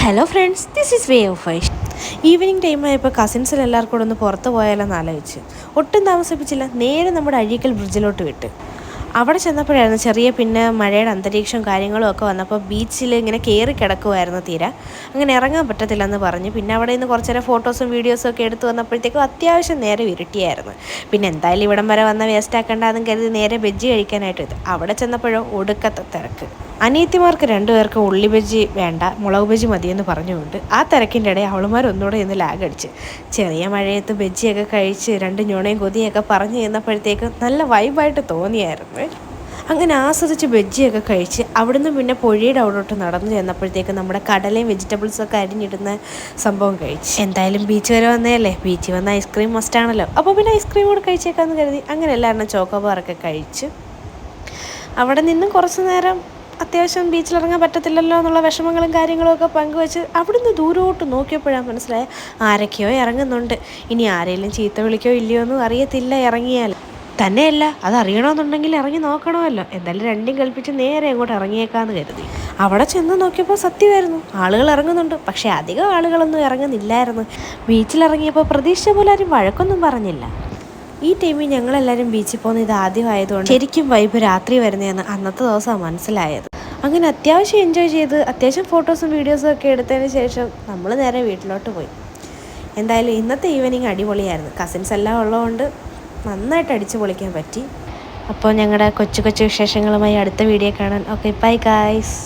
Hello friends, this is way of Aish. Evening ടൈമായപ്പോൾ കസിൻസിൽ എല്ലാവർക്കും കൂടെ ഒന്ന് പുറത്ത് പോയാലോ എന്ന് ആലോചിച്ച് ഒട്ടും താമസിപ്പിച്ചില്ല, നേരെ നമ്മുടെ അഴീക്കൽ ബ്രിഡ്ജിലോട്ട് വിട്ട്. അവിടെ ചെന്നപ്പോഴായിരുന്നു ചെറിയ പിന്നെ മഴയുടെ അന്തരീക്ഷവും കാര്യങ്ങളും ഒക്കെ വന്നപ്പോൾ ബീച്ചിൽ ഇങ്ങനെ കയറി കിടക്കുമായിരുന്നു തീരെ. അങ്ങനെ ഇറങ്ങാൻ പറ്റത്തില്ലെന്ന് പറഞ്ഞ് പിന്നെ അവിടെ നിന്ന് കുറച്ച് നേരം ഫോട്ടോസും വീഡിയോസും ഒക്കെ എടുത്ത് വന്നപ്പോഴത്തേക്കും അത്യാവശ്യം നേരെ ഇരുട്ടിയായിരുന്നു. പിന്നെ എന്തായാലും ഇവിടം വരെ വന്ന വേസ്റ്റ് ആക്കേണ്ടതെന്ന് കരുതി നേരെ ബജ്ജി കഴിക്കാനായിട്ട് ഇത്. അവിടെ ചെന്നപ്പോഴോ ഒടുക്കത്തെ തിരക്ക്. അനിയത്തിമാർക്ക് രണ്ടുപേർക്ക് ഉള്ളി ബജ്ജി വേണ്ട, മുളക് ബജ്ജി മതിയെന്ന് പറഞ്ഞുകൊണ്ട് ആ തിരക്കിൻ്റെ ഇടയിൽ അവളുമാർ ഒന്നുകൂടെ ഇന്ന് ലാഗടിച്ച് ചെറിയ മഴയത്ത് ബജ്ജിയൊക്കെ കഴിച്ച് രണ്ട് ഞൊണയും കൊതിയൊക്കെ പറഞ്ഞു ചെന്നപ്പോഴത്തേക്ക് നല്ല വൈബായിട്ട് തോന്നിയായിരുന്നു. അങ്ങനെ ആസ്വദിച്ച് ബജ്ജിയൊക്കെ കഴിച്ച് അവിടുന്ന് പിന്നെ പുഴയുടെ അവിടോട്ട് നടന്നു ചെന്നപ്പോഴത്തേക്ക് നമ്മുടെ കടലയും വെജിറ്റബിൾസൊക്കെ അരിഞ്ഞിടുന്ന സംഭവം കഴിച്ച്. എന്തായാലും ബീച്ച് വരെ വന്നതല്ലേ, ബീച്ചിൽ വന്ന ഐസ്ക്രീം മസ്റ്റാണല്ലോ, അപ്പോൾ പിന്നെ ഐസ്ക്രീം കൂടെ കഴിച്ചേക്കാമെന്ന് കരുതി അങ്ങനെ എല്ലാവരും ചോക്കോബാറൊക്കെ കഴിച്ച് അവിടെ നിന്നും കുറച്ച് നേരം അത്യാവശ്യം ബീച്ചിലിറങ്ങാൻ പറ്റത്തില്ലല്ലോ എന്നുള്ള വിഷമങ്ങളും കാര്യങ്ങളും ഒക്കെ പങ്കുവെച്ച് അവിടുന്ന് ദൂരോട്ട് നോക്കിയപ്പോഴാണ് മനസ്സിലായ ആരൊക്കെയോ ഇറങ്ങുന്നുണ്ട്. ഇനി ആരെങ്കിലും ചീത്ത വിളിക്കോ ഇല്ലയോ എന്നും അറിയത്തില്ല ഇറങ്ങിയാൽ. തന്നെയല്ല, അത് അറിയണമെന്നുണ്ടെങ്കിൽ ഇറങ്ങി നോക്കണമല്ലോ. എന്തായാലും രണ്ടും കൽപ്പിച്ച് നേരെ അങ്ങോട്ട് ഇറങ്ങിയേക്കാന്ന് കരുതി. അവിടെ ചെന്ന് നോക്കിയപ്പോൾ സത്യമായിരുന്നു, ആളുകൾ ഇറങ്ങുന്നുണ്ട്. പക്ഷേ അധികം ആളുകളൊന്നും ഇറങ്ങുന്നില്ലായിരുന്നു. ബീച്ചിലിറങ്ങിയപ്പോൾ പ്രതീക്ഷിച്ച പോലെ ആരും വഴക്കൊന്നും പറഞ്ഞില്ല. ഈ ടൈമിൽ ഞങ്ങളെല്ലാവരും ബീച്ചിൽ പോകുന്ന ഇത് ആദ്യമായതുകൊണ്ട് ശരിക്കും വൈബ് രാത്രി വരുന്നതെന്ന് അന്നത്തെ ദിവസമാണ് മനസ്സിലായത്. അങ്ങനെ അത്യാവശ്യം എൻജോയ് ചെയ്ത് അത്യാവശ്യം ഫോട്ടോസും വീഡിയോസും ഒക്കെ എടുത്തതിന് ശേഷം നമ്മൾ നേരെ വീട്ടിലോട്ട് പോയി. എന്തായാലും ഇന്നത്തെ ഈവനിങ് അടിപൊളിയായിരുന്നു. കസിൻസ് എല്ലാം ഉള്ളതുകൊണ്ട് നന്നായിട്ട് അടിച്ചു പൊളിക്കാൻ പറ്റി. അപ്പോൾ ഞങ്ങളുടെ കൊച്ചു കൊച്ചു വിശേഷങ്ങളുമായി അടുത്ത വീഡിയോ കാണാൻ. Okay, bye guys.